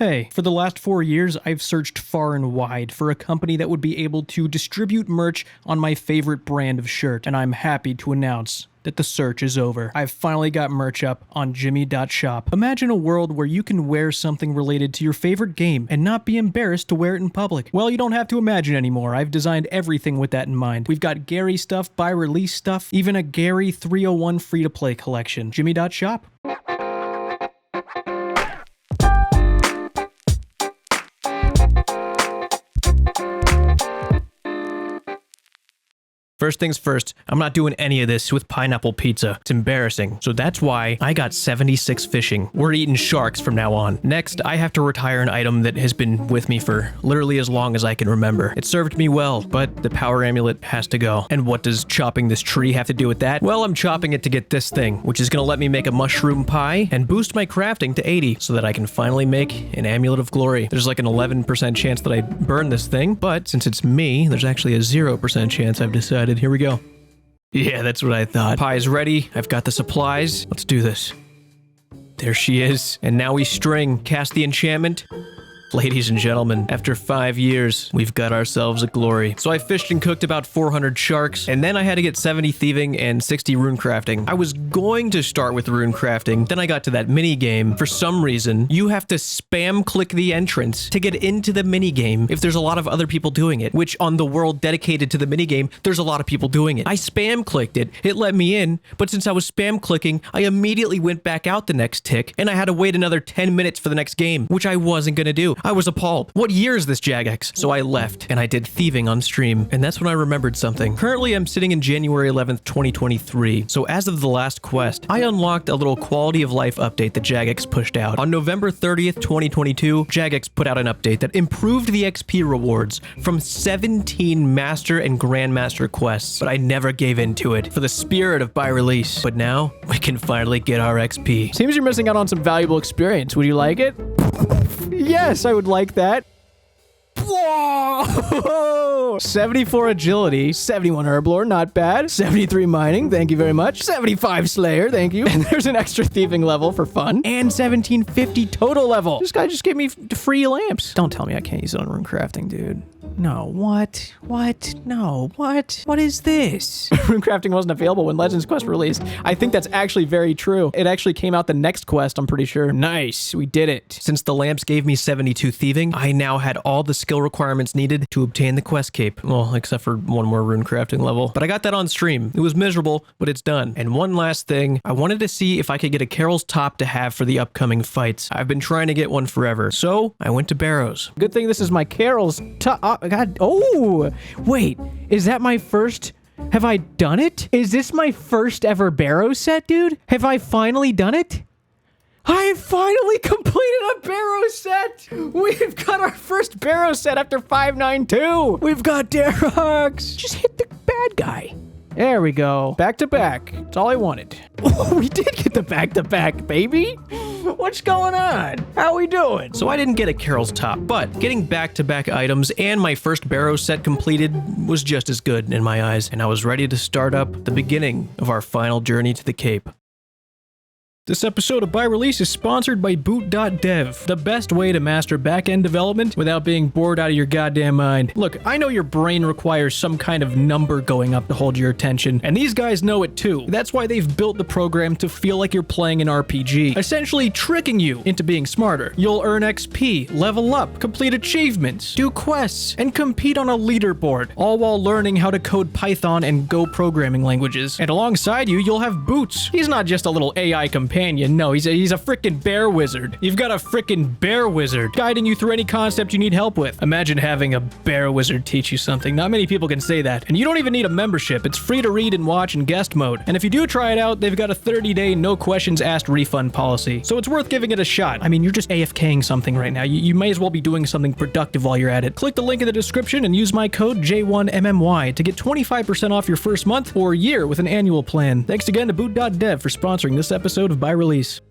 Hey, for the last 4 years, I've searched far and wide for a company that would be able to distribute merch on my favorite brand of shirt, and I'm happy to announce that the search is over. I've finally got merch up on Jimmy.shop. Imagine a world where you can wear something related to your favorite game and not be embarrassed to wear it in public. Well, you don't have to imagine anymore. I've designed everything with that in mind. We've got Gary stuff, buy release stuff, even a Gary 301 free-to-play collection. Jimmy.shop. First things first, I'm not doing any of this with pineapple pizza. It's embarrassing. So that's why I got 76 fishing. We're eating sharks from now on. Next, I have to retire an item that has been with me for literally as long as I can remember. It served me well, but the power amulet has to go. And what does chopping this tree have to do with that? Well, I'm chopping it to get this thing, which is gonna let me make a mushroom pie and boost my crafting to 80 so that I can finally make an amulet of glory. There's like an 11% chance that I burn this thing, but since it's me, there's actually a 0% chance I've decided. Here we go. Yeah, that's what I thought. Pie is ready. I've got the supplies. Let's do this. There she is. And now we string. Cast the enchantment. Ladies and gentlemen, after 5 years, we've got ourselves a glory. So I fished and cooked about 400 sharks, and then I had to get 70 thieving and 60 rune crafting. I was going to start with rune crafting, then I got to that mini game. For some reason, you have to spam click the entrance to get into the mini game if there's a lot of other people doing it, which on the world dedicated to the mini game, there's a lot of people doing it. I spam clicked it, it let me in, but since I was spam clicking, I immediately went back out the next tick, and I had to wait another 10 minutes for the next game, which I wasn't gonna do. I was appalled. What year is this, Jagex? So I left, and I did thieving on stream, and that's when I remembered something. Currently, I'm sitting in January 11th, 2023, so as of the last quest, I unlocked a little quality of life update that Jagex pushed out. On November 30th, 2022, Jagex put out an update that improved the XP rewards from 17 Master and Grandmaster quests, but I never gave in to it for the spirit of buy release. But now, we can finally get our XP. Seems you're missing out on some valuable experience. Would you like it? Yes, I would like that. Whoa! 74 agility, 71 herblore, not bad. 73 mining, thank you very much. 75 slayer, thank you. And there's an extra thieving level for fun. And 1750 total level. This guy just gave me free lamps. Don't tell me I can't use it on rune crafting, dude. No, what? What? No, what? What is this? Rune crafting wasn't available when Legends Quest released. I think that's actually very true. It actually came out the next quest, I'm pretty sure. Nice, we did it. Since the lamps gave me 72 thieving, I now had all the skill requirements needed to obtain the quest cape. Well, except for one more rune crafting level. But I got that on stream. It was miserable, but it's done. And one last thing, I wanted to see if I could get a Carol's top to have for the upcoming fights. I've been trying to get one forever, so I went to Barrows. Good thing this is my Carol's top. God, oh, wait, is that my first? Have I done it? Is this my first ever Barrow set, dude? Have I finally done it? I finally completed a Barrow set! We've got our first Barrow set after 592! We've got Darox! Just hit the bad guy. There we go. Back to back. That's all I wanted. Oh, we did get the back to back, baby! What's going on? How we doing? So I didn't get a Carol's top, but getting back-to-back items and my first Barrow set completed was just as good in my eyes, and I was ready to start up the beginning of our final journey to the Cape. This episode of Buy Release is sponsored by Boot.dev, the best way to master back-end development without being bored out of your goddamn mind. Look, I know your brain requires some kind of number going up to hold your attention, and these guys know it too. That's why they've built the program to feel like you're playing an RPG, essentially tricking you into being smarter. You'll earn XP, level up, complete achievements, do quests, and compete on a leaderboard, all while learning how to code Python and Go programming languages. And alongside you, you'll have Boots. He's not just a little AI companion. No, he's a frickin' bear wizard. You've got a frickin' bear wizard guiding you through any concept you need help with. Imagine having a bear wizard teach you something. Not many people can say that. And you don't even need a membership. It's free to read and watch in guest mode. And if you do try it out, they've got a 30-day no questions asked refund policy. So it's worth giving it a shot. I mean, you're just AFKing something right now. You may as well be doing something productive while you're at it. Click the link in the description and use my code J1MMY to get 25% off your first month or year with an annual plan. Thanks again to Boot.dev for sponsoring this episode of Buy Release.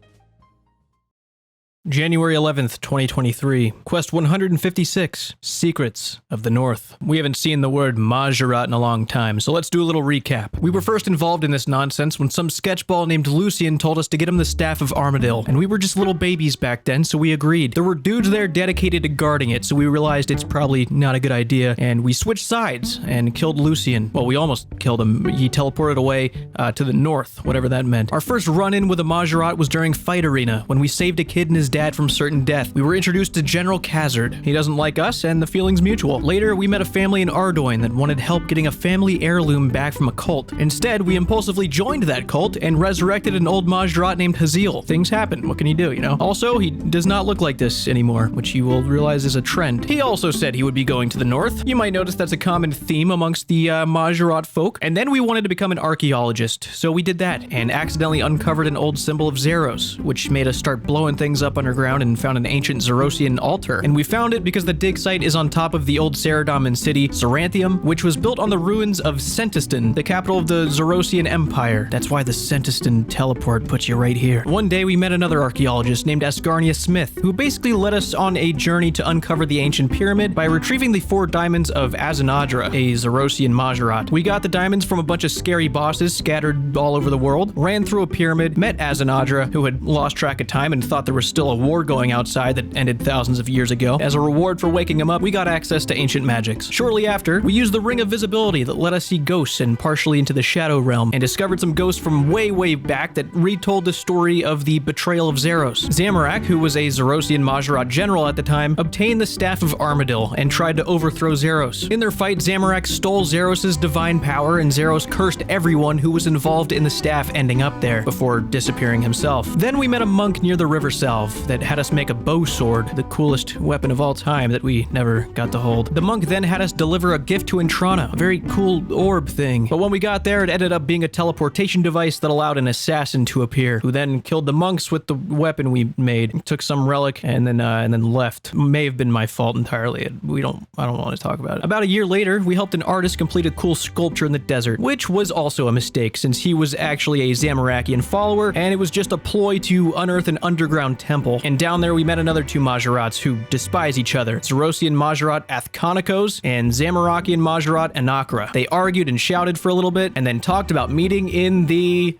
January 11th, 2023. Quest 156, Secrets of the North. We haven't seen the word Majorat in a long time, so let's do a little recap. We were first involved in this nonsense when some sketchball named Lucian told us to get him the Staff of Armadil, and we were just little babies back then, so we agreed. There were dudes there dedicated to guarding it, so we realized it's probably not a good idea, and we switched sides and killed Lucian. Well, we almost killed him. He teleported away to the north, whatever that meant. Our first run-in with a Majorat was during Fight Arena, when we saved a kid and his dad from certain death. We were introduced to General Khazard. He doesn't like us, and the feeling's mutual. Later, we met a family in Ardoin that wanted help getting a family heirloom back from a cult. Instead, we impulsively joined that cult and resurrected an old Majorat named Haziel. Things happen. What can you do, you know? Also, he does not look like this anymore, which you will realize is a trend. He also said he would be going to the north. You might notice that's a common theme amongst the Majorat folk. And then we wanted to become an archaeologist, so we did that and accidentally uncovered an old symbol of Zeros, which made us start blowing things up underground and found an ancient Zerosian altar. And we found it because the dig site is on top of the old Saradomin city, Seranthium, which was built on the ruins of Sentiston, the capital of the Zerosian Empire. That's why the Sentiston teleport puts you right here. One day we met another archaeologist named Asgarnia Smith, who basically led us on a journey to uncover the ancient pyramid by retrieving the 4 diamonds of Azanadra, a Zerosian Majorat. We got the diamonds from a bunch of scary bosses scattered all over the world, ran through a pyramid, met Azanadra, who had lost track of time and thought there was still a war going outside that ended thousands of years ago. As a reward for waking him up, we got access to ancient magics. Shortly after, we used the Ring of Visibility that let us see ghosts and partially into the Shadow Realm, and discovered some ghosts from way back that retold the story of the betrayal of Zeros. Zamorak, who was a Zerosian Majorat general at the time, obtained the Staff of Armadil and tried to overthrow Zeros. In their fight, Zamorak stole Zeros' divine power, and Zeros cursed everyone who was involved in the staff ending up there, before disappearing himself. Then we met a monk near the River Salve that had us make a bow sword, the coolest weapon of all time that we never got to hold. The monk then had us deliver a gift to Intrana, a very cool orb thing. But when we got there, it ended up being a teleportation device that allowed an assassin to appear, who then killed the monks with the weapon we made, took some relic, and then left. May have been my fault entirely. I don't want to talk about it. About a year later, we helped an artist complete a cool sculpture in the desert, which was also a mistake since he was actually a Zamorakian follower, and it was just a ploy to unearth an underground temple. And down there we met another 2 Majorats who despise each other. Zerosian Majorat Athkonikos and Zamorakian Majorat Anakra. They argued and shouted for a little bit, and then talked about meeting in the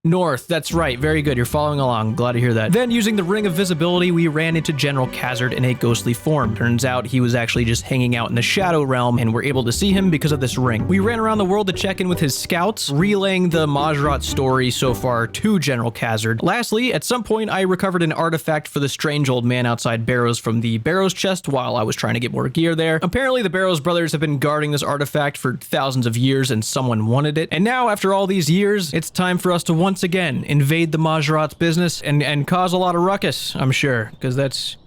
north. That's right. Very good. You're following along. Glad to hear that. Then, using the Ring of Visibility, we ran into General Khazard in a ghostly form. Turns out he was actually just hanging out in the Shadow Realm, and we're able to see him because of this ring. We ran around the world to check in with his scouts, relaying the Majorat story so far to General Khazard. Lastly, at some point, I recovered an artifact for the strange old man outside Barrows from the Barrows chest while I was trying to get more gear there. Apparently, the Barrows brothers have been guarding this artifact for thousands of years, and someone wanted it. And now, after all these years, it's time for us to once again invade the Majorat's business and cause a lot of ruckus, I'm sure, because that's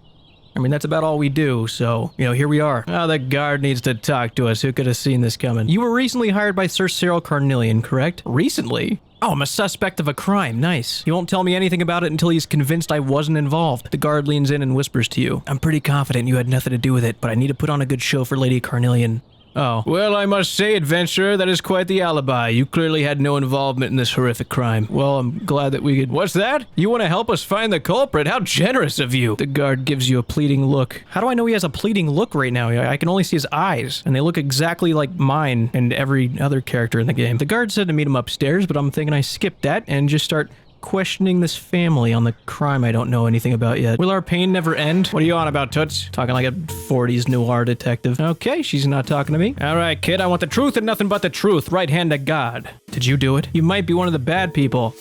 about all we do, so, here we are. Oh, the guard needs to talk to us. Who could have seen this coming? You were recently hired by Sir Cyril Carnelian, correct? Recently? Oh, I'm a suspect of a crime. Nice. He won't tell me anything about it until he's convinced I wasn't involved. The guard leans in and whispers to you. I'm pretty confident you had nothing to do with it, but I need to put on a good show for Lady Carnelian. Oh. Well, I must say, adventurer, that is quite the alibi. You clearly had no involvement in this horrific crime. Well, I'm glad that we could... What's that? You want to help us find the culprit? How generous of you. The guard gives you a pleading look. How do I know he has a pleading look right now? I can only see his eyes, and they look exactly like mine and every other character in the game. The guard said to meet him upstairs, but I'm thinking I skipped that and just start questioning this family on the crime I don't know anything about yet. Will our pain never end? What are you on about, Toots? Talking like a 40s noir detective. Okay, she's not talking to me. All right, kid, I want the truth and nothing but the truth. Right hand to God. Did you do it? You might be one of the bad people.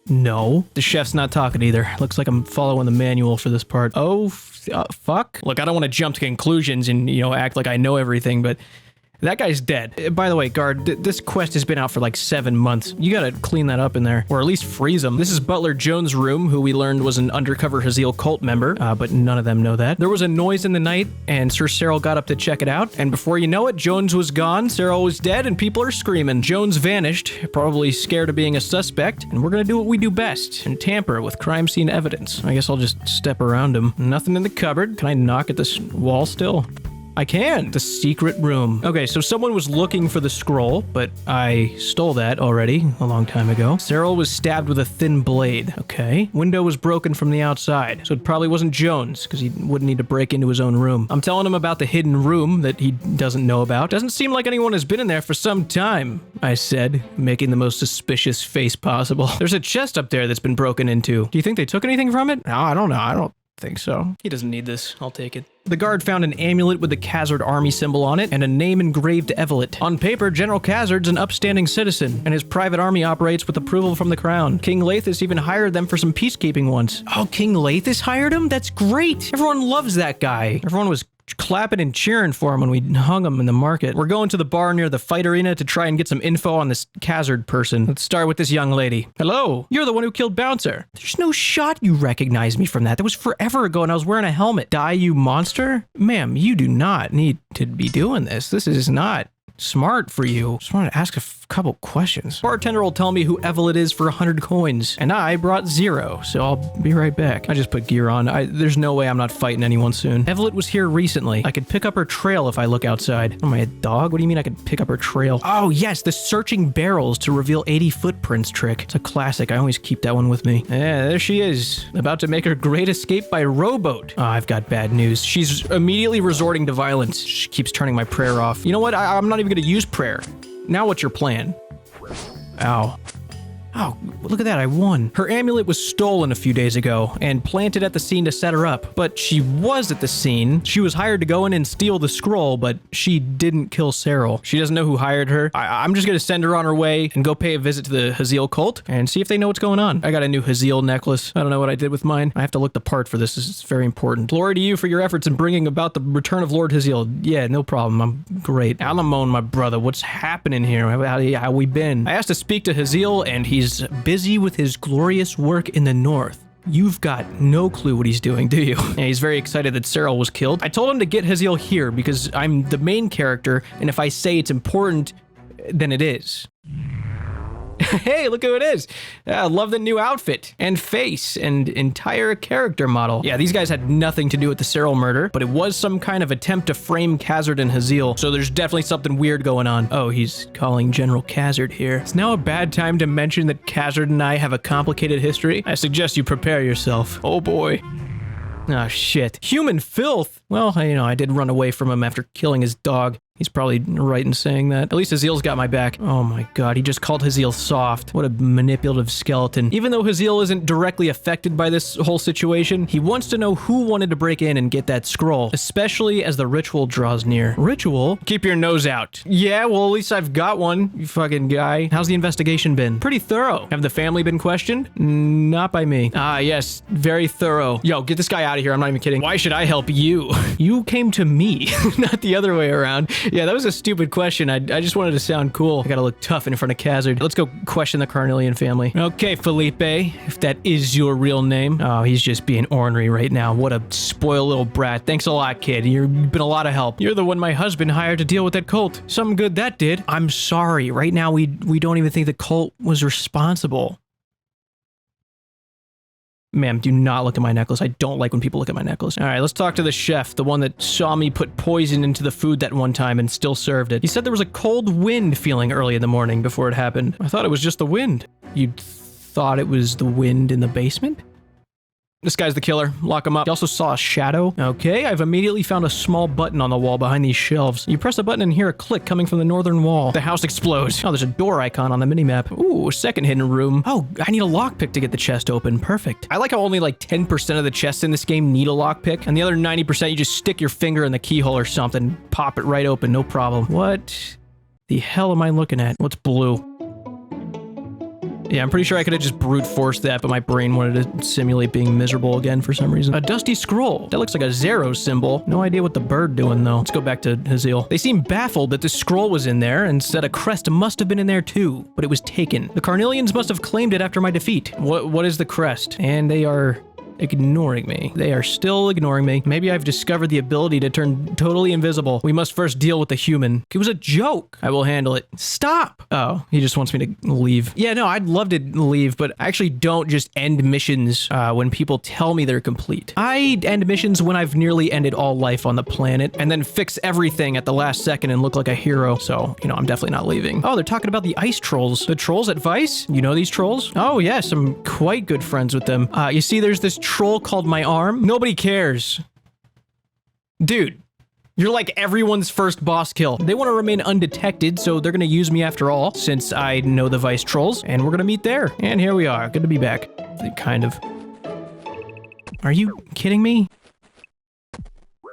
No. The chef's not talking either. Looks like I'm following the manual for this part. Oh, fuck. Look, I don't want to jump to conclusions and, act like I know everything, but... that guy's dead. By the way, guard, this quest has been out for like 7 months. You gotta clean that up in there, or at least freeze him. This is Butler Jones' room, who we learned was an undercover Haziel cult member, but none of them know that. There was a noise in the night, and Sir Cyril got up to check it out, and before you know it, Jones was gone, Cyril was dead, and people are screaming. Jones vanished, probably scared of being a suspect, and we're gonna do what we do best, and tamper with crime scene evidence. I guess I'll just step around him. Nothing in the cupboard. Can I knock at this wall still? I can. The secret room. Okay, so someone was looking for the scroll, but I stole that already a long time ago. Cyril was stabbed with a thin blade. Okay. Window was broken from the outside, so it probably wasn't Jones, because he wouldn't need to break into his own room. I'm telling him about the hidden room that he doesn't know about. Doesn't seem like anyone has been in there for some time, I said, making the most suspicious face possible. There's a chest up there that's been broken into. Do you think they took anything from it? No, I don't know. I don't think so. He doesn't need this. I'll take it. The guard found an amulet with the Khazard army symbol on it and a name engraved Evelett. On paper, General Khazard's an upstanding citizen, and his private army operates with approval from the crown. King Lathis even hired them for some peacekeeping once. Oh, King Lathis hired him? That's great! Everyone loves that guy. Everyone was clapping and cheering for him when we hung him in the market. We're going to the bar near the fight arena to try and get some info on this Khazard person. Let's start with this young lady. Hello, you're the one who killed Bouncer. There's no shot you recognize me from that. That was forever ago and I was wearing a helmet. Die, you monster? Ma'am, you do not need to be doing this. This is not smart for you. Just wanted to ask a couple questions. Bartender will tell me who Evelett is for 100 coins, and I brought 0, so I'll be right back. I just put gear on. There's no way I'm not fighting anyone soon. Evelett was here recently. I could pick up her trail if I look outside. Am I a dog? What do you mean I could pick up her trail? Oh yes, the searching barrels to reveal 80 footprints trick. It's a classic. I always keep that one with me. Yeah, there she is, about to make her great escape by rowboat. Oh, I've got bad news. She's immediately resorting to violence. She keeps turning my prayer off. You know what? I'm not even gonna use prayer. Now what's your plan? Ow. Oh, look at that, I won. Her amulet was stolen a few days ago and planted at the scene to set her up, but she was at the scene. She was hired to go in and steal the scroll, but she didn't kill Cyril. She doesn't know who hired her. I'm just gonna send her on her way and go pay a visit to the Haziel cult and see if they know what's going on. I got a new Haziel necklace. I don't know what I did with mine. I have to look the part for this. This is very important. Glory to you for your efforts in bringing about the return of Lord Haziel. Yeah, no problem. I'm great. Alamone, my brother, what's happening here? How we been? I asked to speak to Haziel and he's busy with his glorious work in the north. You've got no clue what he's doing, do you? And he's very excited that Cyril was killed. I told him to get Haziel here because I'm the main character, and if I say it's important, then it is. Hey, look who it is. Love the new outfit and face and entire character model. Yeah, these guys had nothing to do with the Cyril murder, but it was some kind of attempt to frame Khazard and Haziel, so there's definitely something weird going on. Oh, he's calling General Khazard here. It's now a bad time to mention that Khazard and I have a complicated history. I suggest you prepare yourself. Oh boy. Oh shit. Human filth? Well, I did run away from him after killing his dog. He's probably right in saying that. At least Haziel's got my back. Oh my god, he just called Haziel soft. What a manipulative skeleton. Even though Haziel isn't directly affected by this whole situation, he wants to know who wanted to break in and get that scroll, especially as the ritual draws near. Ritual? Keep your nose out. Yeah, well, at least I've got one, you fucking guy. How's the investigation been? Pretty thorough. Have the family been questioned? Not by me. Ah, yes, very thorough. Yo, get this guy out of here. I'm not even kidding. Why should I help you? You came to me, not the other way around. Yeah, that was a stupid question. I just wanted to sound cool. I gotta look tough in front of Khazard. Let's go question the Carnelian family. Okay, Felipe, if that is your real name. Oh, he's just being ornery right now. What a spoiled little brat. Thanks a lot, kid. You've been a lot of help. You're the one my husband hired to deal with that cult. Something good that did. I'm sorry. Right now, we don't even think the cult was responsible. Ma'am, do not look at my necklace. I don't like when people look at my necklace. All right, let's talk to the chef, the one that saw me put poison into the food that one time and still served it. He said there was a cold wind feeling early in the morning before it happened. I thought it was just the wind. You thought it was the wind in the basement? This guy's the killer. Lock him up. He also saw a shadow. Okay, I've immediately found a small button on the wall behind these shelves. You press the button and hear a click coming from the northern wall. The house explodes. Oh, there's a door icon on the minimap. Ooh, second hidden room. Oh, I need a lockpick to get the chest open. Perfect. I like how only like 10% of the chests in this game need a lockpick, and the other 90% you just stick your finger in the keyhole or something, pop it right open, no problem. What the hell am I looking at? What's blue? Yeah, I'm pretty sure I could have just brute forced that, but my brain wanted to simulate being miserable again for some reason. A dusty scroll. That looks like a Zero symbol. No idea what the bird doing, though. Let's go back to Haziel. They seem baffled that the scroll was in there and said a crest must have been in there too, but it was taken. The Carnelians must have claimed it after my defeat. What is the crest? And they are ignoring me. They are still ignoring me. Maybe I've discovered the ability to turn totally invisible. We must first deal with the human. It was a joke. I will handle it. Stop. Oh, he just wants me to leave. Yeah, no, I'd love to leave, but I actually don't just end missions when people tell me they're complete. I end missions when I've nearly ended all life on the planet and then fix everything at the last second and look like a hero. So, you know, I'm definitely not leaving. Oh, they're talking about the ice trolls. The trolls at Vice? You know these trolls? Oh, yes, I'm quite good friends with them. You see, there's this troll called My Arm. Nobody cares. Dude. You're like everyone's first boss kill. They want to remain undetected, so they're going to use me after all, since I know the Vice trolls, and we're going to meet there. And here we are. Good to be back. Kind of. Are you kidding me?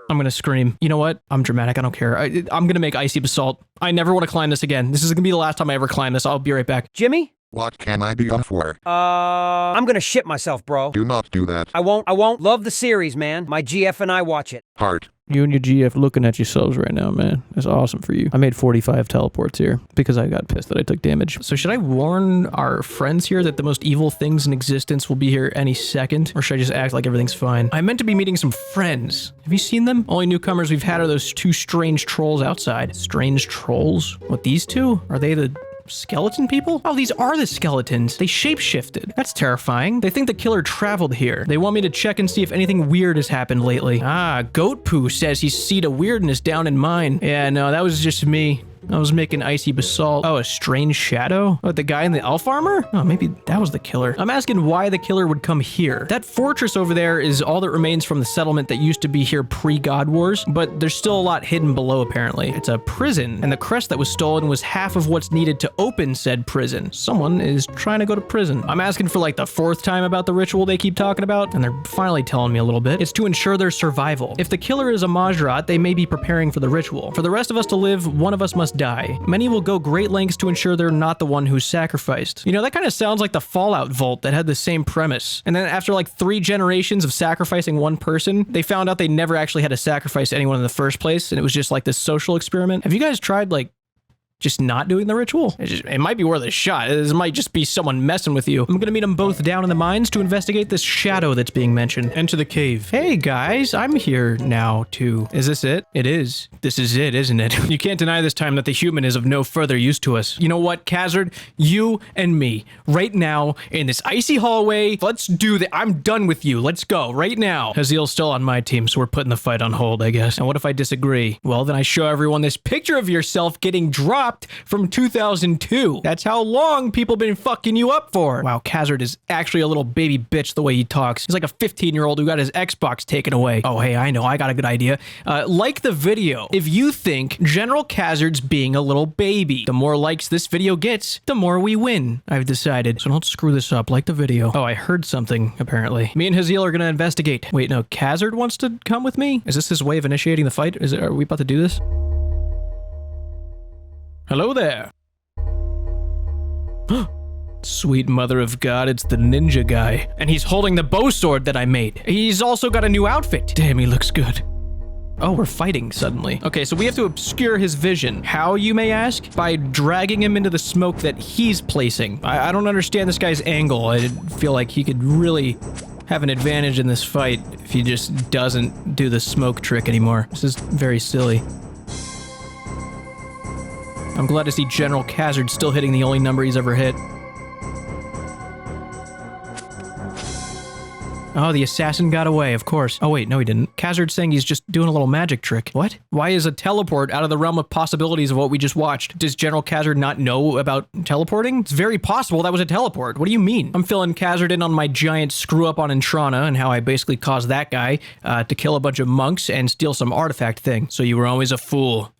I'm going to scream. You know what? I'm dramatic. I don't care. I'm going to make Icy Basalt. I never want to climb this again. This is going to be the last time I ever climb this. I'll be right back. Jimmy? What can I be on for? I'm gonna shit myself, bro. Do not do that. I won't. Love the series, man. My GF and I watch it. Heart. You and your GF looking at yourselves right now, man. That's awesome for you. I made 45 teleports here because I got pissed that I took damage. So should I warn our friends here that the most evil things in existence will be here any second? Or should I just act like everything's fine? I meant to be meeting some friends. Have you seen them? Only newcomers we've had are those two strange trolls outside. Strange trolls? What, these two? Are they the skeleton people? Oh, these are the skeletons. They shapeshifted. That's terrifying. They think the killer traveled here. They want me to check and see if anything weird has happened lately. Ah, Goat Poo says he's seen a weirdness down in mine. Yeah, no, that was just me. I was making Icy Basalt. Oh, a strange shadow? Oh, the guy in the elf armor? Oh, maybe that was the killer. I'm asking why the killer would come here. That fortress over there is all that remains from the settlement that used to be here pre-God Wars, but there's still a lot hidden below, apparently. It's a prison, and the crest that was stolen was half of what's needed to open said prison. Someone is trying to go to prison. I'm asking for like the 4th time about the ritual they keep talking about, and they're finally telling me a little bit. It's to ensure their survival. If the killer is a Majrat, they may be preparing for the ritual. For the rest of us to live, one of us must die. Many will go great lengths to ensure they're not the one who's sacrificed. You know, that kind of sounds like the Fallout Vault that had the same premise. And then after like 3 generations of sacrificing one person, they found out they never actually had to sacrifice anyone in the first place, and it was just like this social experiment. Have you guys tried like just not doing the ritual? It might be worth a shot. This might just be someone messing with you. I'm gonna meet them both down in the mines to investigate this shadow that's being mentioned. Enter the cave. Hey guys, I'm here now too. Is this it? It is. This is it, isn't it? You can't deny this time that the human is of no further use to us. You know what, Khazard? You and me, right now, in this icy hallway, let's do that. I'm done with you. Let's go, right now. Haziel's still on my team, so we're putting the fight on hold, I guess. And what if I disagree? Well, then I show everyone this picture of yourself getting dropped from 2002. That's how long people been fucking you up for. Wow, Khazard is actually a little baby bitch the way he talks. He's like a 15-year-old who got his Xbox taken away. Oh, hey, I know, I got a good idea. Like the video if you think General Khazard's being a little baby. The more likes this video gets, the more we win, I've decided. So don't screw this up. Like the video. Oh, I heard something, apparently. Me and Haziel are gonna investigate. Wait, no, Khazard wants to come with me? Is this his way of initiating the fight? Are we about to do this? Hello there. Sweet mother of God, it's the ninja guy. And he's holding the bow sword that I made. He's also got a new outfit. Damn, he looks good. Oh, we're fighting suddenly. Okay, so we have to obscure his vision. How, you may ask? By dragging him into the smoke that he's placing. I don't understand this guy's angle. I feel like he could really have an advantage in this fight if he just doesn't do the smoke trick anymore. This is very silly. I'm glad to see General Khazard still hitting the only number he's ever hit. Oh, the assassin got away, of course. Oh wait, no he didn't. Khazard's saying he's just doing a little magic trick. What? Why is a teleport out of the realm of possibilities of what we just watched? Does General Khazard not know about teleporting? It's very possible that was a teleport. What do you mean? I'm filling Khazard in on my giant screw up on Intrana and how I basically caused that guy to kill a bunch of monks and steal some artifact thing. So you were always a fool.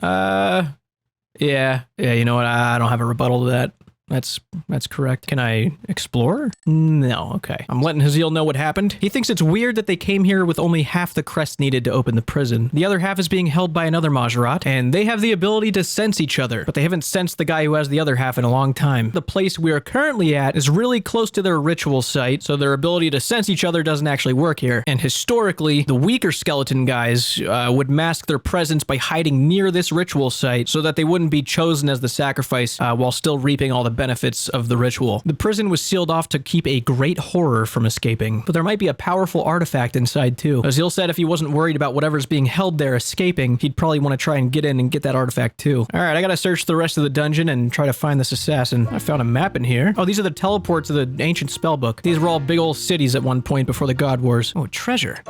Yeah, you know what? I don't have a rebuttal to that. That's correct. Can I explore? No, okay. I'm letting Haziel know what happened. He thinks it's weird that they came here with only half the crest needed to open the prison. The other half is being held by another Majrat, and they have the ability to sense each other, but they haven't sensed the guy who has the other half in a long time. The place we are currently at is really close to their ritual site, so their ability to sense each other doesn't actually work here. And historically, the weaker skeleton guys would mask their presence by hiding near this ritual site so that they wouldn't be chosen as the sacrifice while still reaping all the benefits of the ritual. The prison was sealed off to keep a great horror from escaping, but there might be a powerful artifact inside too. Azil said if he wasn't worried about whatever's being held there escaping, he'd probably want to try and get in and get that artifact too. All right, I gotta search the rest of the dungeon and try to find this assassin. I found a map in here. Oh, these are the teleports of the ancient spellbook. These were all big old cities at one point before the God Wars. Oh, treasure.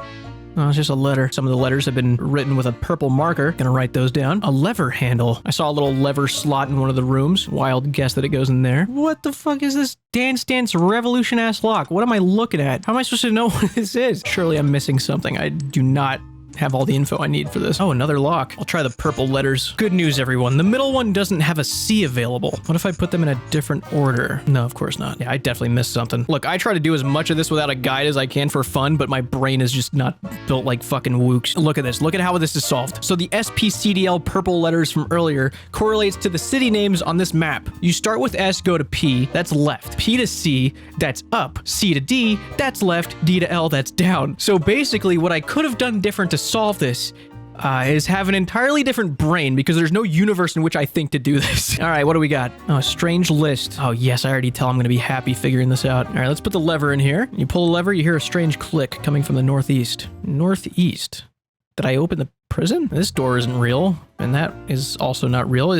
Oh, it's just a letter. Some of the letters have been written with a purple marker. Gonna write those down. A lever handle. I saw a little lever slot in one of the rooms. Wild guess that it goes in there. What the fuck is this Dance Dance Revolution ass lock? What am I looking at? How am I supposed to know what this is? Surely I'm missing something. I do not have all the info I need for this. Oh, another lock. I'll try the purple letters. Good news, everyone. The middle one doesn't have a C available. What if I put them in a different order? No, of course not. Yeah, I definitely missed something. Look, I try to do as much of this without a guide as I can for fun, but my brain is just not built like fucking wooks. Look at this. Look at how this is solved. So the SPCDL purple letters from earlier correlates to the city names on this map. You start with S, go to P, that's left. P to C, that's up. C to D, that's left. D to L, that's down. So basically what I could have done different to solve this is have an entirely different brain because there's no universe in which I think to do this. All right, what do we got? Oh, a strange list. Oh yes, I already tell I'm gonna be happy figuring this out. All right, let's put the lever in here. You pull a lever, you hear a strange click coming from the northeast. Northeast. Did I open the prison? This door isn't real, and that is also not real.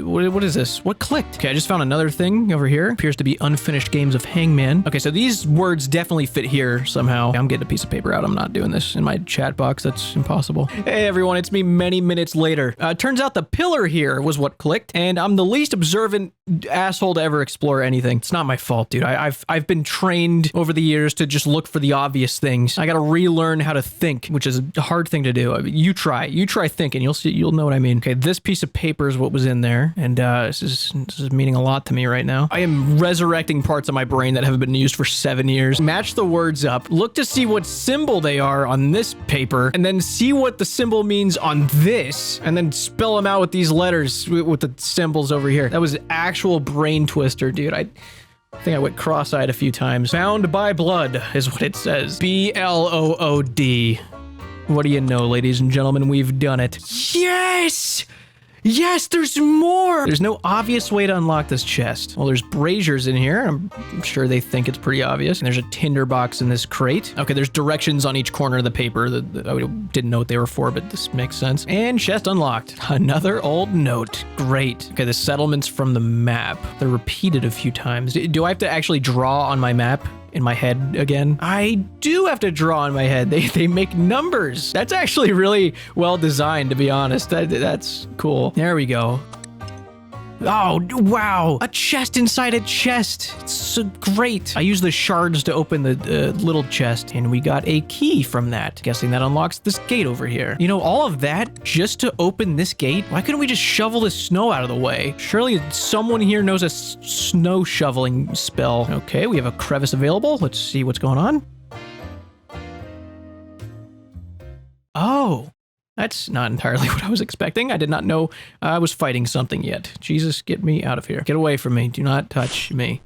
What is this? What clicked? Okay, I just found another thing over here. Appears to be unfinished games of Hangman. Okay, so these words definitely fit here somehow. I'm getting a piece of paper out. I'm not doing this in my chat box. That's impossible. Hey everyone, it's me many minutes later. Turns out the pillar here was what clicked, and I'm the least observant asshole to ever explore anything. It's not my fault, dude. I've been trained over the years to just look for the obvious things. I gotta relearn how to think, which is a hard thing to do. I mean, you try thinking, you'll know what I mean. Okay, this piece of paper is what was in there, and this is meaning a lot to me right now. I am resurrecting parts of my brain that haven't been used for 7 years. Match the words up, look to see what symbol they are on this paper, and then see what the symbol means on this, and then spell them out with these letters with the symbols over here. That was actual brain twister, dude. I think I went cross-eyed a few times. Bound by blood is what it says. B-L-O-O-D. What do you know, ladies and gentlemen? We've done it. Yes! Yes, there's more! There's no obvious way to unlock this chest. Well, there's braziers in here. I'm sure they think it's pretty obvious. And there's a tinderbox in this crate. Okay, there's directions on each corner of the paper. I didn't know what they were for, but this makes sense. And chest unlocked. Another old note. Great. Okay, the settlements from the map. They're repeated a few times. Do I have to actually draw on my map? In my head again? I do have to draw in my head. They make numbers. That's actually really well designed, to be honest. That's cool. There we go. Oh, wow. A chest inside a chest. It's so great. I use the shards to open the little chest, and we got a key from that. Guessing that unlocks this gate over here. You know, all of that just to open this gate? Why couldn't we just shovel the snow out of the way? Surely someone here knows a snow shoveling spell. Okay, we have a crevice available. Let's see what's going on. Oh. That's not entirely what I was expecting. I did not know I was fighting something yet. Jesus, get me out of here. Get away from me. Do not touch me.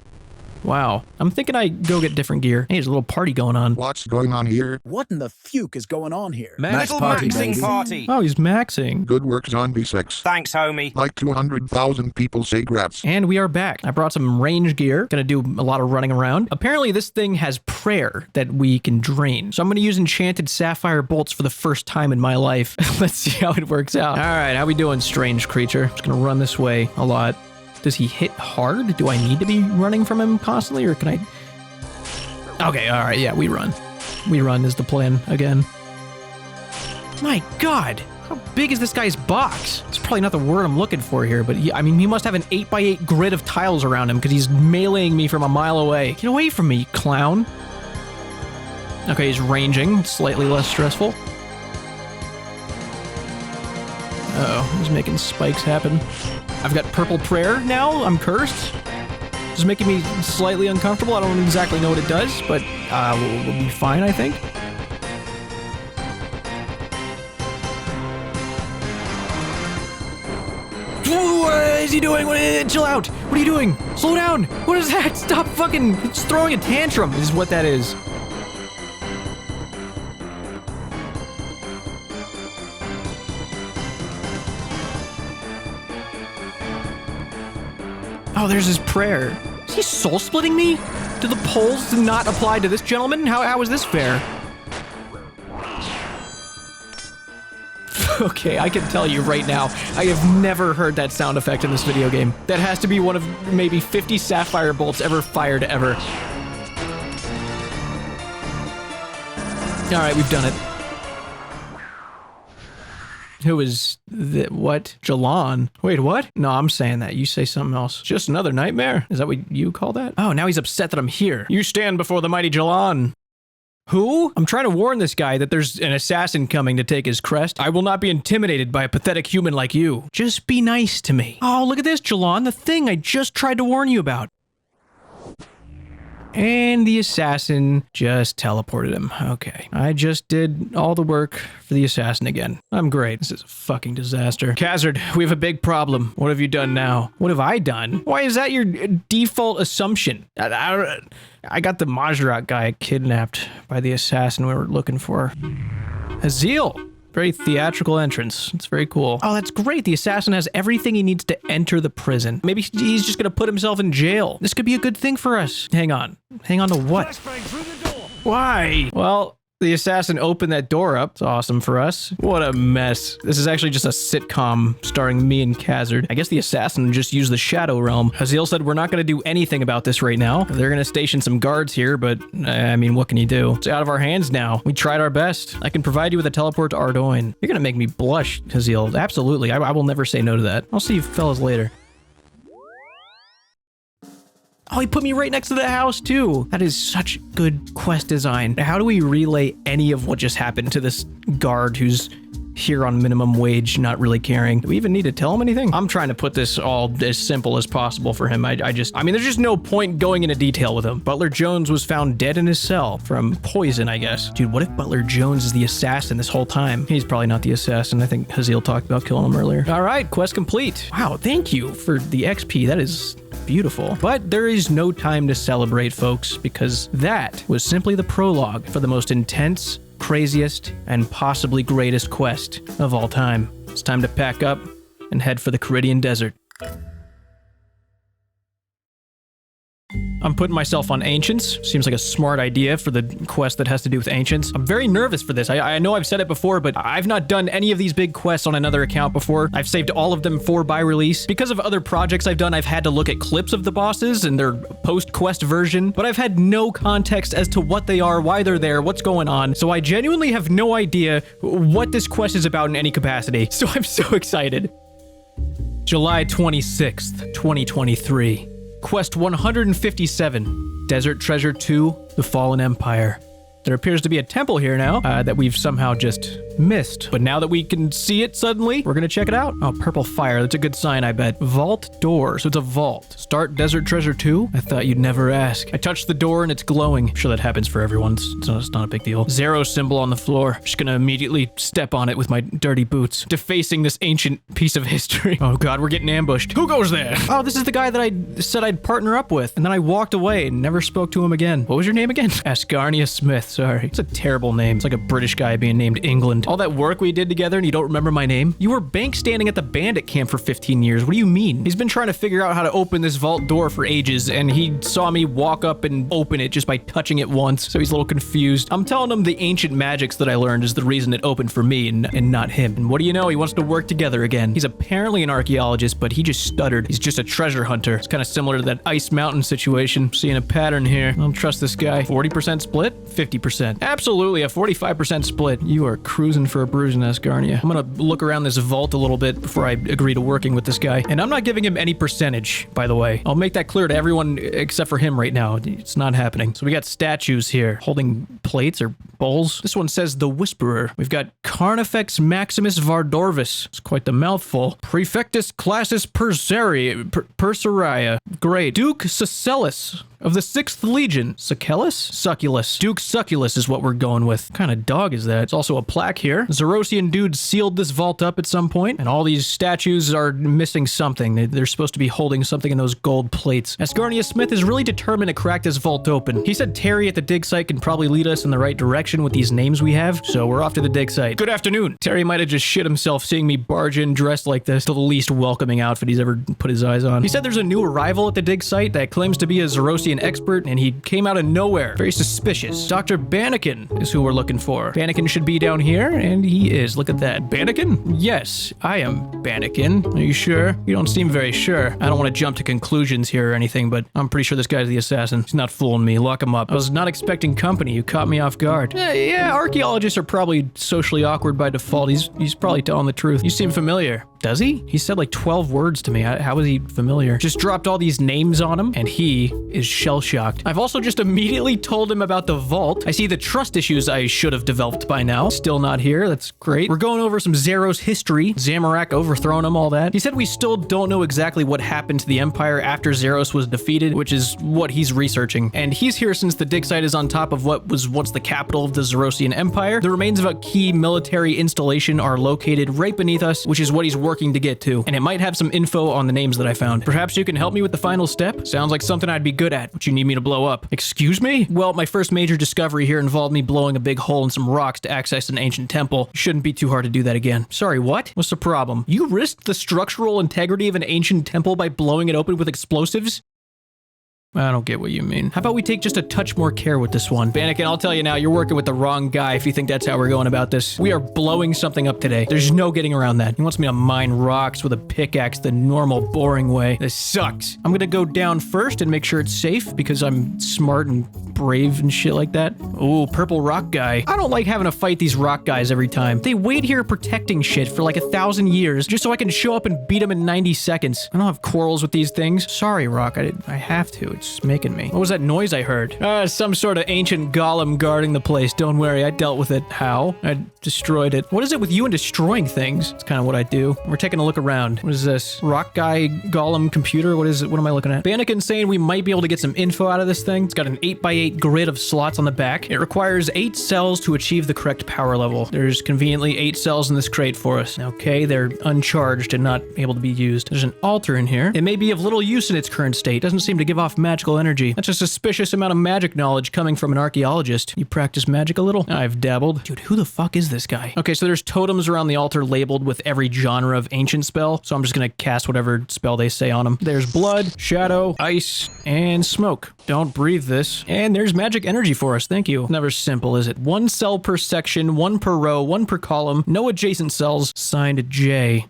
Wow. I'm thinking I go get different gear. Hey, there's a little party going on. What's going on here? What in the fuke is going on here? Metal maxing party. Oh, he's maxing. Good work, Zombie 6. Thanks, homie. Like 200,000 people say grats. And we are back. I brought some range gear. Gonna do a lot of running around. Apparently this thing has prayer that we can drain. So I'm gonna use enchanted sapphire bolts for the first time in my life. Let's see how it works out. All right, how we doing, strange creature? Just gonna run this way a lot. Does he hit hard? Do I need to be running from him constantly, or can I? Okay, all right, yeah, we run. We run is the plan again. My God, how big is this guy's box? It's probably not the word I'm looking for here, but I mean, he must have an 8x8 grid of tiles around him because he's meleeing me from a mile away. Get away from me, clown. Okay, he's ranging, slightly less stressful. Uh-oh, he's making spikes happen. I've got purple prayer now. I'm cursed. Just making me slightly uncomfortable. I don't exactly know what it does, but we'll be fine, I think. What is he doing? Chill out. What are you doing? Slow down. What is that? Stop fucking... It's throwing a tantrum is what that is. Oh, there's his prayer. Is he soul splitting me? Do the poles not apply to this gentleman? How is this fair? Okay, I can tell you right now, I have never heard that sound effect in this video game. That has to be one of maybe 50 sapphire bolts ever fired ever. All right, we've done it. Who is what? Jalon. Wait, what? No, I'm saying that. You say something else. Just another nightmare? Is that what you call that? Oh, now he's upset that I'm here. You stand before the mighty Jalon. Who? I'm trying to warn this guy that there's an assassin coming to take his crest. I will not be intimidated by a pathetic human like you. Just be nice to me. Oh, look at this, Jalon, the thing I just tried to warn you about. And the assassin just teleported him. Okay. I just did all the work for the assassin again. I'm great. This is a fucking disaster. Khazard, we have a big problem. What have you done now? What have I done? Why is that your default assumption? I got the Majrak guy kidnapped by the assassin we were looking for. Azil. Very theatrical entrance. It's very cool. Oh, that's great. The assassin has everything he needs to enter the prison. Maybe he's just gonna put himself in jail. This could be a good thing for us. Hang on. Hang on to what? Why? Well, the assassin opened that door up. It's awesome for us. What a mess. This is actually just a sitcom starring me and Khazard. I guess the assassin just used the Shadow Realm. Azil said we're not going to do anything about this right now. They're going to station some guards here, but I mean, what can you do? It's out of our hands now. We tried our best. I can provide you with a teleport to Ardoin. You're going to make me blush, Azil. Absolutely. I will never say no to that. I'll see you fellas later. Oh, he put me right next to the house, too. That is such good quest design. How do we relay any of what just happened to this guard who's here on minimum wage, not really caring? Do we even need to tell him anything? I'm trying to put this all as simple as possible for him. I mean, there's just no point going into detail with him. Butler Jones was found dead in his cell from poison, I guess. Dude, what if Butler Jones is the assassin this whole time? He's probably not the assassin. I think Azil talked about killing him earlier. All right, quest complete. Wow, thank you for the XP. That is beautiful. But there is no time to celebrate, folks, because that was simply the prologue for the most intense, craziest, and possibly greatest quest of all time. It's time to pack up and head for the Caridian Desert. I'm putting myself on Ancients. Seems like a smart idea for the quest that has to do with Ancients. I'm very nervous for this. I know I've said it before, but I've not done any of these big quests on another account before. I've saved all of them for by release. Because of other projects I've done, I've had to look at clips of the bosses and their post-quest version, but I've had no context as to what they are, why they're there, what's going on. So I genuinely have no idea what this quest is about in any capacity. So I'm so excited. July 26th, 2023. Quest 157, Desert Treasure 2, The Fallen Empire. There appears to be a temple here now that we've somehow just missed. But now that we can see it suddenly, we're gonna check it out. Oh, purple fire. That's a good sign, I bet. Vault door. So it's a vault. Start Desert Treasure 2? I thought you'd never ask. I touched the door and it's glowing. I'm sure that happens for everyone. It's not a big deal. Zero symbol on the floor. I'm just gonna immediately step on it with my dirty boots, defacing this ancient piece of history. Oh god, we're getting ambushed. Who goes there? Oh, this is the guy that I said I'd partner up with. And then I walked away and never spoke to him again. What was your name again? Asgarnia Smith. Sorry. It's a terrible name. It's like a British guy being named England. All that work we did together and you don't remember my name? You were bank standing at the bandit camp for 15 years. What do you mean? He's been trying to figure out how to open this vault door for ages, and he saw me walk up and open it just by touching it once, so he's a little confused. I'm telling him the ancient magics that I learned is the reason it opened for me and not him. And what do you know? He wants to work together again. He's apparently an archaeologist, but he just stuttered. He's just a treasure hunter. It's kind of similar to that Ice Mountain situation. Seeing a pattern here. I don't trust this guy. 40% split? 50%. Absolutely, a 45% split. You are cruising for a bruise in Asgarnia. I'm gonna look around this vault a little bit before I agree to working with this guy. And I'm not giving him any percentage, by the way. I'll make that clear to everyone except for him right now. It's not happening. So we got statues here holding plates or bowls. This one says the Whisperer. We've got Carnifex Maximus Vardorvis. It's quite the mouthful. Prefectus Classis Perseria. Great. Duke Sucellus of the 6th Legion. Sucellus? Succulus. Duke Succulus is what we're going with. What kind of dog is that? It's also a plaque here. Zerosian dudes sealed this vault up at some point, and all these statues are missing something. They're supposed to be holding something in those gold plates. Asgarnia Smith is really determined to crack this vault open. He said Terry at the dig site can probably lead us in the right direction, section with these names we have, so we're off to the dig site. Good afternoon. Terry might have just shit himself seeing me barge in dressed like this, the least welcoming outfit he's ever put his eyes on. He said there's a new arrival at the dig site that claims to be a Zerosian expert, and he came out of nowhere. Very suspicious. Dr. Bannikin is who we're looking for. Bannikin should be down here, and he is. Look at that. Bannikin? Yes, I am Bannikin. Are you sure? You don't seem very sure. I don't want to jump to conclusions here or anything, but I'm pretty sure this guy's the assassin. He's not fooling me. Lock him up. I was not expecting company. You caught me off guard. Yeah, archaeologists are probably socially awkward by default. He's probably telling the truth. You seem familiar. Does he? He said like 12 words to me. How is he familiar? Just dropped all these names on him, and he is shell-shocked. I've also just immediately told him about the vault. I see the trust issues I should have developed by now. Still not here. That's great. We're going over some Zeros history. Zamorak overthrown him, all that. He said we still don't know exactly what happened to the Empire after Zeros was defeated, which is what he's researching. And he's here since the dig site is on top of what was once the capital of the Zerosian Empire. The remains of a key military installation are located right beneath us, which is what he's working to get to, and it might have some info on the names that I found. Perhaps you can help me with the final step? Sounds like something I'd be good at. What you need me to blow up? Excuse me? Well, my first major discovery here involved me blowing a big hole in some rocks to access an ancient temple. Shouldn't be too hard to do that again. Sorry, what? What's the problem? You risked the structural integrity of an ancient temple by blowing it open with explosives? I don't get what you mean. How about we take just a touch more care with this one? Bannikin, I'll tell you now, you're working with the wrong guy if you think that's how we're going about this. We are blowing something up today. There's no getting around that. He wants me to mine rocks with a pickaxe the normal, boring way. This sucks. I'm gonna go down first and make sure it's safe because I'm smart and brave and shit like that. Ooh, purple rock guy. I don't like having to fight these rock guys every time. They wait here protecting shit for like 1,000 years just so I can show up and beat them in 90 seconds. I don't have quarrels with these things. Sorry, Rock. I have to. It's making me. What was that noise I heard? Some sort of ancient golem guarding the place. Don't worry, I dealt with it. How? I destroyed it. What is it with you and destroying things? It's kind of what I do. We're taking a look around. What is this? Rock guy golem computer? What is it? What am I looking at? Bannikin's saying we might be able to get some info out of this thing. It's got an 8x8 grid of slots on the back. It requires 8 cells to achieve the correct power level. There's conveniently 8 cells in this crate for us. Okay, they're uncharged and not able to be used. There's an altar in here. It may be of little use in its current state. Doesn't seem to give off magical energy. That's a suspicious amount of magic knowledge coming from an archaeologist. You practice magic a little? I've dabbled. Dude, who the fuck is this guy? Okay, so there's totems around the altar labeled with every genre of ancient spell, so I'm just gonna cast whatever spell they say on them. There's blood, shadow, ice, and smoke. Don't breathe this. And there's magic energy for us, thank you. Never simple, is it? 1 cell per section, 1 per row, 1 per column, no adjacent cells, signed J.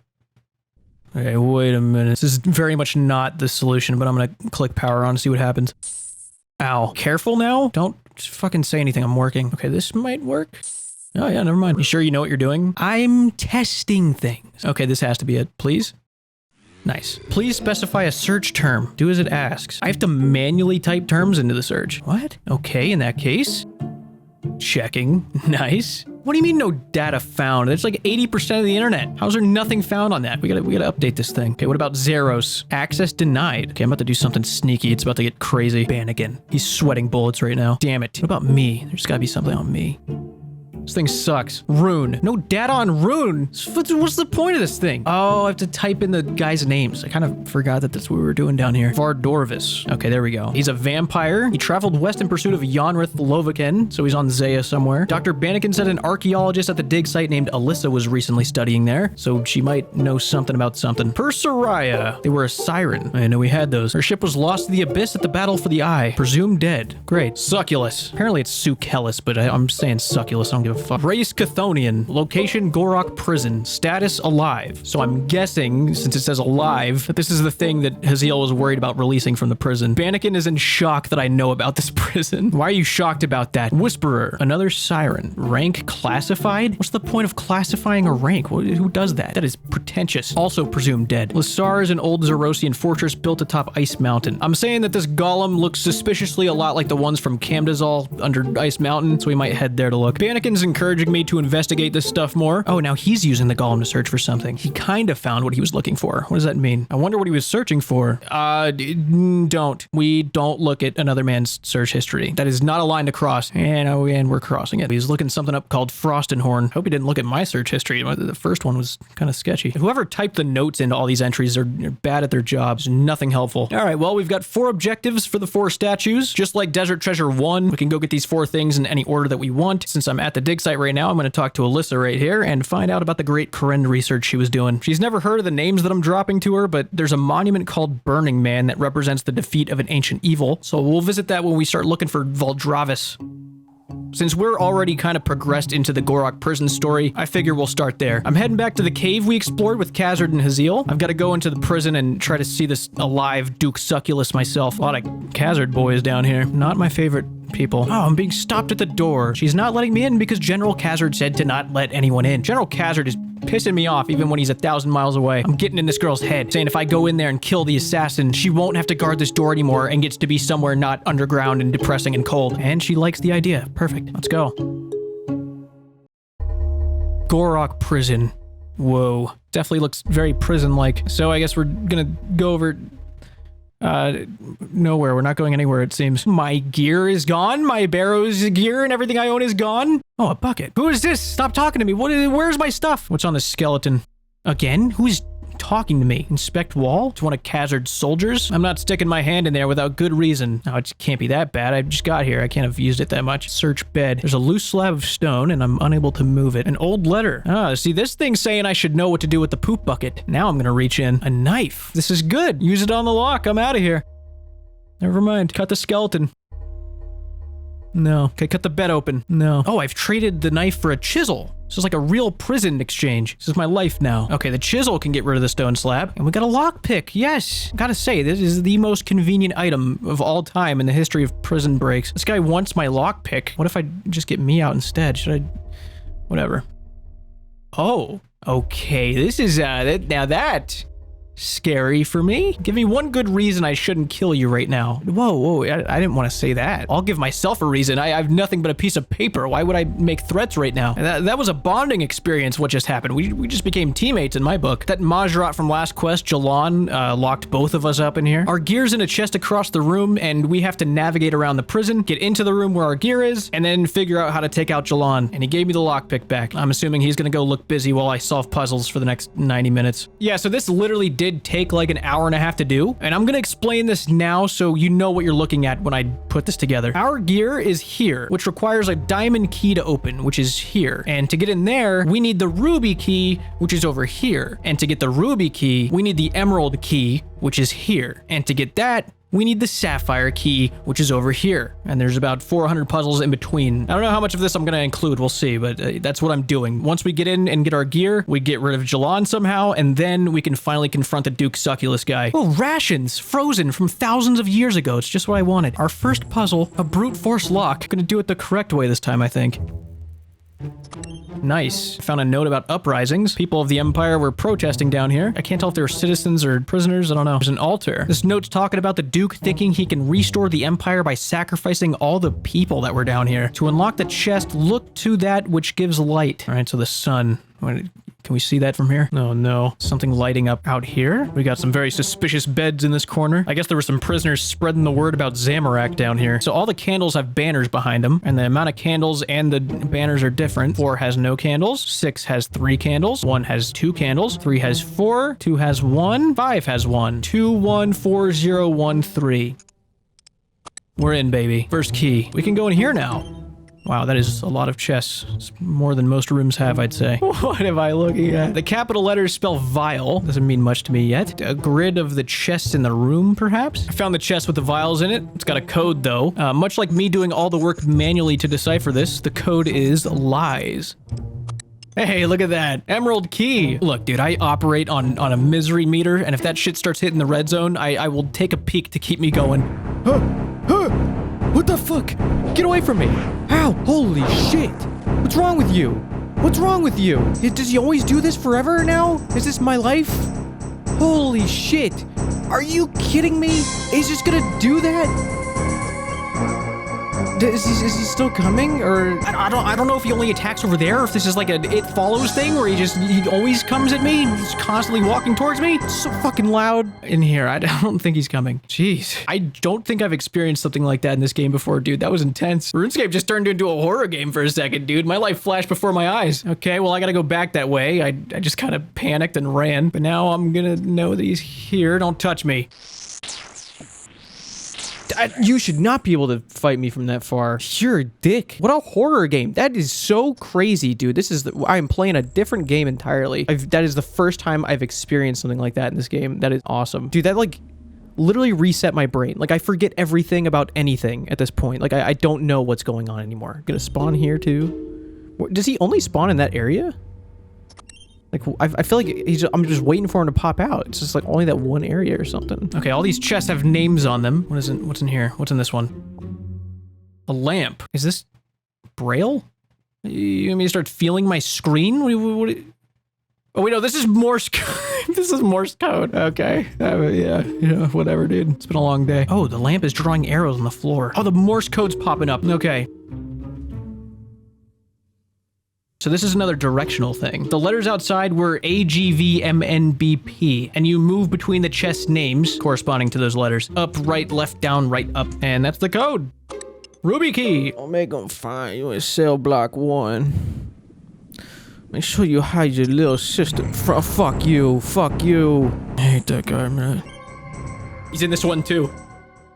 Okay, wait a minute. This is very much not the solution, but I'm gonna click power on to see what happens. Ow. Careful now? Don't fucking say anything. I'm working. Okay, this might work. Oh yeah, never mind. You sure you know what you're doing? I'm testing things. Okay, this has to be it. Please? Nice. Please specify a search term. Do as it asks. I have to manually type terms into the search. What? Okay, in that case. Checking. Nice. What do you mean no data found? It's like 80% of the internet. How's there nothing found on that? We gotta update this thing. Okay, what about Zeros? Access denied. Okay, I'm about to do something sneaky. It's about to get crazy. Bannikin. He's sweating bullets right now. Damn it. What about me? There's gotta be something on me. This thing sucks. Rune. No data on Rune. What's the point of this thing? Oh, I have to type in the guy's names. I kind of forgot that that's what we were doing down here. Vardorvis. Okay, there we go. He's a vampire. He traveled west in pursuit of Yonrith Lovakin, so he's on Zaya somewhere. Dr. Bannikin said an archaeologist at the dig site named Alyssa was recently studying there, so she might know something about something. Persoraya. They were a siren. I know we had those. Her ship was lost to the abyss at the Battle for the Eye. Presumed dead. Great. Succulus. Apparently it's Sucellus, but I'm saying Succulus. I don't give a fuck. Race Chthonian. Location Gorok Prison. Status alive. So I'm guessing, since it says alive, that this is the thing that Haziel was worried about releasing from the prison. Bannikin is in shock that I know about this prison. Why are you shocked about that? Whisperer. Another siren. Rank classified? What's the point of classifying a rank? Who does that? That is pretentious. Also presumed dead. Lissar is an old Zerosian fortress built atop Ice Mountain. I'm saying that this golem looks suspiciously a lot like the ones from Camdazal under Ice Mountain, so we might head there to look. Bannikin's Captain's encouraging me to investigate this stuff more. Oh, now he's using the golem to search for something. He kind of found what he was looking for. What does that mean? I wonder what he was searching for. Don't. We don't look at another man's search history. That is not a line to cross. And we're crossing it. He's looking something up called Frostenhorn. Hope he didn't look at my search history. The first one was kind of sketchy. Whoever typed the notes into all these entries are bad at their jobs. Nothing helpful. All right, well, we've got 4 objectives for the 4 statues. Just like Desert Treasure 1, we can go get these 4 things in any order that we want. Since I'm at the dig site right now, I'm going to talk to Alyssa right here and find out about the great Karen research she was doing. She's never heard of the names that I'm dropping to her, but there's a monument called Burning Man that represents the defeat of an ancient evil. So we'll visit that when we start looking for Valdravis. Since we're already kind of progressed into the Gorok prison story, I figure we'll start there. I'm heading back to the cave we explored with Khazard and Haziel. I've got to go into the prison and try to see this alive Duke Succulus myself. A lot of Khazard boys down here. Not my favorite people. Oh, I'm being stopped at the door. She's not letting me in because General Khazard said to not let anyone in. General Khazard is pissing me off even when he's 1,000 miles away. I'm getting in this girl's head, saying if I go in there and kill the assassin, she won't have to guard this door anymore and gets to be somewhere not underground and depressing and cold. And she likes the idea. Perfect. Let's go. Gorok prison. Whoa. Definitely looks very prison-like. So I guess we're gonna go over... nowhere. We're not going anywhere, it seems. My gear is gone. My Barrow's gear and everything I own is gone. Oh, a bucket. Who is this? Stop talking to me. Where's my stuff? What's on this skeleton? Again? Who's talking to me? Inspect wall? It's one of Khazard's soldiers? I'm not sticking my hand in there without good reason. Oh, it can't be that bad. I just got here. I can't have used it that much. Search bed. There's a loose slab of stone and I'm unable to move it. An old letter. Ah, see, this thing's saying I should know what to do with the poop bucket. Now I'm gonna reach in. A knife. This is good. Use it on the lock. I'm out of here. Never mind. Cut the skeleton. No. Okay, cut the bed open. No. Oh, I've traded the knife for a chisel. This is like a real prison exchange. This is my life now. Okay, the chisel can get rid of the stone slab. And we got a lockpick. Yes. Gotta say, this is the most convenient item of all time in the history of prison breaks. This guy wants my lockpick. What if I just get me out instead? Should I... Whatever. Oh. Okay, this is, now that... scary for me. Give me one good reason I shouldn't kill you right now. Whoa, I didn't want to say that. I'll give myself a reason. I have nothing but a piece of paper. Why would I make threats right now? That was a bonding experience, what just happened. We just became teammates in my book. That Majrat from last quest, Jalan, locked both of us up in here. Our gear's in a chest across the room, and we have to navigate around the prison, get into the room where our gear is, and then figure out how to take out Jalan. And he gave me the lockpick back. I'm assuming he's gonna go look busy while I solve puzzles for the next 90 minutes. Yeah, so this literally did take like an hour and a half to do, and I'm gonna explain this now so you know what you're looking at when I put this together. Our gear is here, which requires a diamond key to open, which is here. And to get in there, we need the ruby key, which is over here. And to get the ruby key, we need the emerald key, which is here. And to get that, we need the sapphire key, which is over here. And there's about 400 puzzles in between. I don't know how much of this I'm gonna include, we'll see, but that's what I'm doing. Once we get in and get our gear, we get rid of Jalan somehow, and then we can finally confront the Duke Succulus guy. Oh, rations! Frozen from thousands of years ago. It's just what I wanted. Our first puzzle, a brute force lock. Gonna do it the correct way this time, I think. Nice. Found a note about uprisings. People of the Empire were protesting down here. I can't tell if they were citizens or prisoners. I don't know. There's an altar. This note's talking about the Duke thinking he can restore the Empire by sacrificing all the people that were down here. To unlock the chest, look to that which gives light. All right, so the sun. Can we see that from here? Oh no. Something lighting up out here. We got some very suspicious beds in this corner. I guess there were some prisoners spreading the word about Zamorak down here. So all the candles have banners behind them, and the amount of candles and the banners are different. 4 has no candles, 6 has 3 candles, 1 has 2 candles, 3 has 4, 2 has 1, 5 has 1, 2, 1, 4, 0, 1, 3. We're in, baby. First key. We can go in here now. Wow, that is a lot of chests. It's more than most rooms have, I'd say. What am I looking at? The capital letters spell vial. Doesn't mean much to me yet. A grid of the chests in the room, perhaps? I found the chest with the vials in it. It's got a code, though. Much like me doing all the work manually to decipher this, the code is lies. Hey, look at that. Emerald key. Look, dude, I operate on a misery meter, and if that shit starts hitting the red zone, I will take a peek to keep me going. What the fuck? Get away from me! Ow! Holy shit! What's wrong with you? What's wrong with you? Does he always do this forever now? Is this my life? Holy shit! Are you kidding me? He's just gonna do that? Is he still coming, or? I don't know if he only attacks over there, or if this is like a it follows thing where he always comes at me, he's constantly walking towards me. It's so fucking loud In here, I don't think he's coming. Jeez. I don't think I've experienced something like that in this game before, dude. That was intense. RuneScape just turned into a horror game for a second, dude. My life flashed before my eyes. Okay, well, I gotta go back that way. I just kind of panicked and ran, but now I'm gonna know that he's here. Don't touch me. You should not be able to fight me from that far. You're a dick. What a horror game. That is so crazy, dude. I am playing a different game entirely. That is the first time I've experienced something like that in this game. That is awesome. Dude, that like literally reset my brain. Like I forget everything about anything at this point. Like I don't know what's going on anymore. I'm gonna spawn here too. Does he only spawn in that area? Like, I feel like I'm just waiting for him to pop out. It's just like only that one area or something. Okay, all these chests have names on them. What's in here? What's in this one? A lamp. Is this Braille? You want me to start feeling my screen? Oh wait, no, this is Morse code. This is Morse code. Okay. Yeah, whatever, dude. It's been a long day. Oh, the lamp is drawing arrows on the floor. Oh, the Morse code's popping up. Okay. So this is another directional thing. The letters outside were AGVMNBP, and you move between the chest names corresponding to those letters. Up, right, left, down, right, up. And that's the code. Ruby key. I'll make them find you in cell block 1. Make sure you hide your little sister. Fuck you. Fuck you. I hate that guy, man. He's in this one too.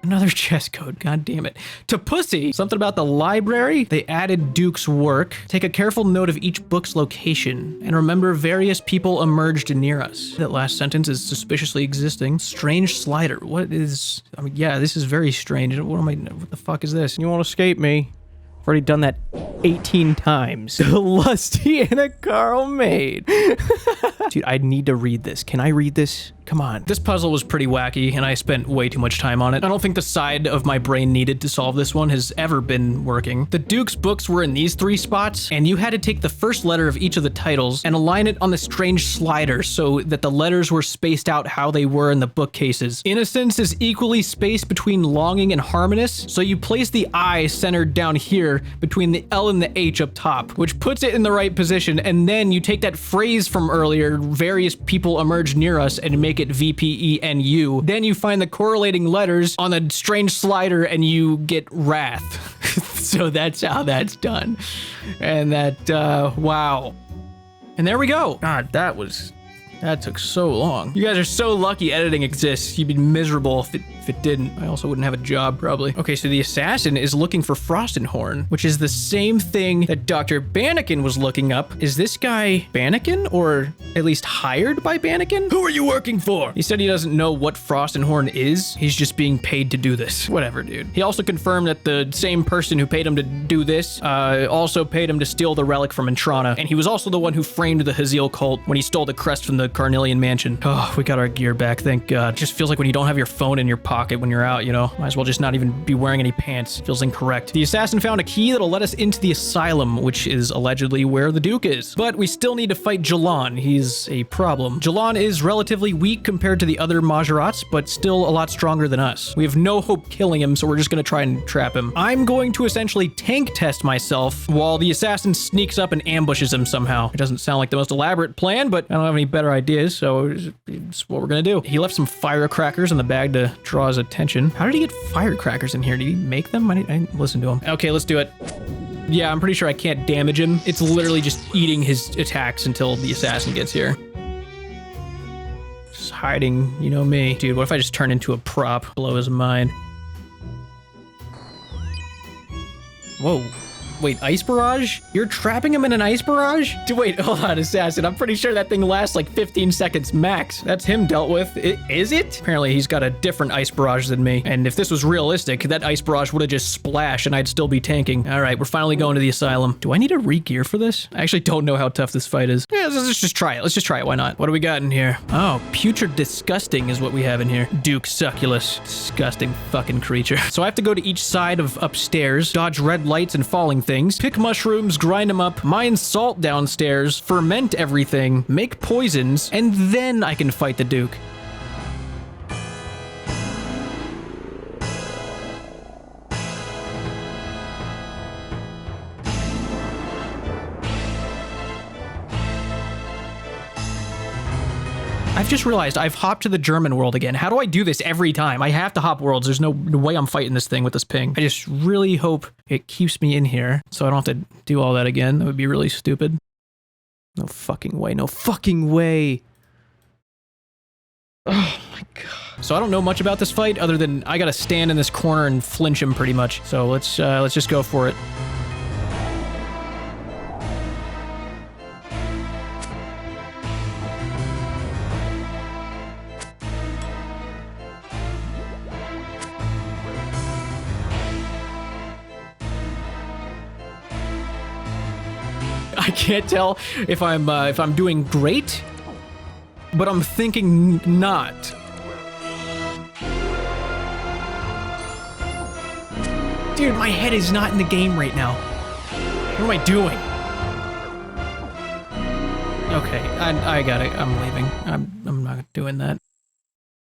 Another chest code, god damn it. To pussy, something about the library. They added Duke's work. Take a careful note of each book's location, and remember various people emerged near us. That last sentence is suspiciously existing. Strange slider, what is, I mean, yeah, this is very strange. What the fuck is this? You won't escape me. I've already done that 18 times. Lusty and a Carl maid. Dude, I need to read this. Can I read this? Come on. This puzzle was pretty wacky, and I spent way too much time on it. I don't think the side of my brain needed to solve this one has ever been working. The Duke's books were in these 3 spots, and you had to take the first letter of each of the titles and align it on the strange slider so that the letters were spaced out how they were in the bookcases. Innocence is equally spaced between longing and harmonious, so you place the I centered down here between the L and the H up top, which puts it in the right position, and then you take that phrase from earlier, various people emerge near us, and make it VPENU. Then you find the correlating letters on the strange slider and you get wrath. So that's how that's done. And that, wow. And there we go. God, that took so long. You guys are so lucky editing exists. You'd be miserable if it didn't. I also wouldn't have a job, probably. Okay, so the assassin is looking for Frostenhorn, which is the same thing that Dr. Bannikin was looking up. Is this guy Bannikin, or at least hired by Bannikin? Who are you working for? He said he doesn't know what Frostenhorn is. He's just being paid to do this. Whatever, dude. He also confirmed that the same person who paid him to do this also paid him to steal the relic from Entrana, and he was also the one who framed the Haziel cult when he stole the crest from the Carnelian mansion. Oh, we got our gear back, thank God. It just feels like when you don't have your phone in your pocket when you're out, you know? Might as well just not even be wearing any pants. Feels incorrect. The assassin found a key that'll let us into the asylum, which is allegedly where the Duke is. But we still need to fight Jalan. He's a problem. Jalan is relatively weak compared to the other Majorats, but still a lot stronger than us. We have no hope killing him, so we're just gonna try and trap him. I'm going to essentially tank test myself while the assassin sneaks up and ambushes him somehow. It doesn't sound like the most elaborate plan, but I don't have any better ideas, so it's what we're gonna do. He left some firecrackers in the bag to draw his attention. How did he get firecrackers in here? Did he make them? I didn't listen to him. Okay, let's do it. Yeah, I'm pretty sure I can't damage him. It's literally just eating his attacks until the assassin gets here. Just hiding, you know me. Dude, what if I just turn into a prop? Blow his mind. Whoa. Wait, ice barrage? You're trapping him in an ice barrage? Dude, wait, hold on, assassin. I'm pretty sure that thing lasts like 15 seconds max. That's him dealt with. Is it? Apparently he's got a different ice barrage than me. And if this was realistic, that ice barrage would have just splashed and I'd still be tanking. All right, we're finally going to the asylum. Do I need to re-gear for this? I actually don't know how tough this fight is. Yeah, let's just try it. Let's just try it. Why not? What do we got in here? Oh, putrid disgusting is what we have in here. Duke succulus. Disgusting fucking creature. So I have to go to each side of upstairs, dodge red lights and falling things, pick mushrooms, grind them up, mine salt downstairs, ferment everything, make poisons, and then I can fight the Duke. I've just realized I've hopped to the German world again. How do I do this every time? I have to hop worlds. There's no way I'm fighting this thing with this ping. I just really hope it keeps me in here so I don't have to do all that again. That would be really stupid. No fucking way. No fucking way. Oh my god. So I don't know much about this fight other than I gotta stand in this corner and flinch him pretty much. So let's just go for it. I can't tell if I'm doing great, but I'm thinking not. Dude, my head is not in the game right now. What am I doing? Okay, I got it. I'm leaving. I'm not doing that.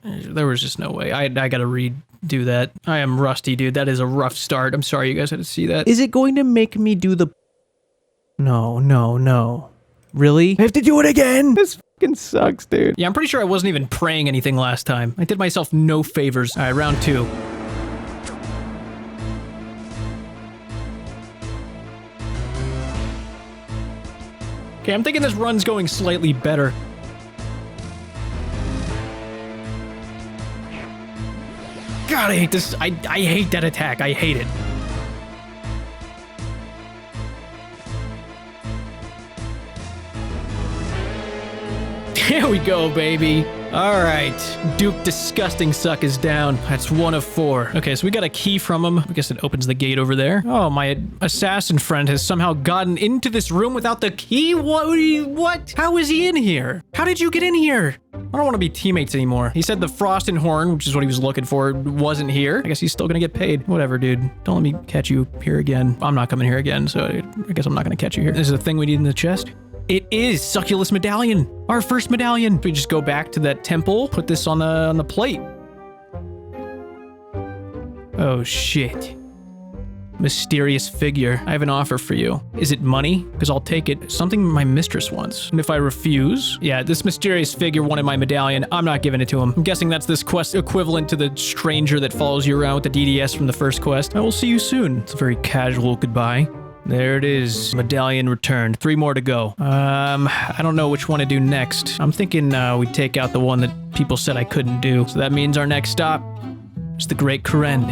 There was just no way. I gotta redo that. I am rusty, dude. That is a rough start. I'm sorry you guys had to see that. Is it going to make me do the... No. Really? I have to do it again? This fucking sucks, dude. Yeah, I'm pretty sure I wasn't even praying anything last time. I did myself no favors. All right, round 2. Okay, I'm thinking this run's going slightly better. God, I hate this. I hate that attack. I hate it. Here we go, baby. All right. Duke Disgusting Suck is down. That's 1 of 4. Okay, so we got a key from him. I guess it opens the gate over there. Oh, my assassin friend has somehow gotten into this room without the key? What? How is he in here? How did you get in here? I don't want to be teammates anymore. He said the Frost and Horn, which is what he was looking for, wasn't here. I guess he's still gonna get paid. Whatever, dude. Don't let me catch you here again. I'm not coming here again, so I guess I'm not gonna catch you here. This is a thing we need in the chest. It is Succulus Medallion, our first medallion. We just go back to that temple, put this on the plate. Oh shit. Mysterious figure. I have an offer for you. Is it money? Because I'll take it. Something my mistress wants. And if I refuse, yeah, this mysterious figure wanted my medallion. I'm not giving it to him. I'm guessing that's this quest equivalent to the stranger that follows you around with the DDS from the first quest. I will see you soon. It's a very casual goodbye. There it is. Medallion returned. 3 more to go. I don't know which one to do next. I'm thinking we take out the one that people said I couldn't do. So that means our next stop is the Great Kourend.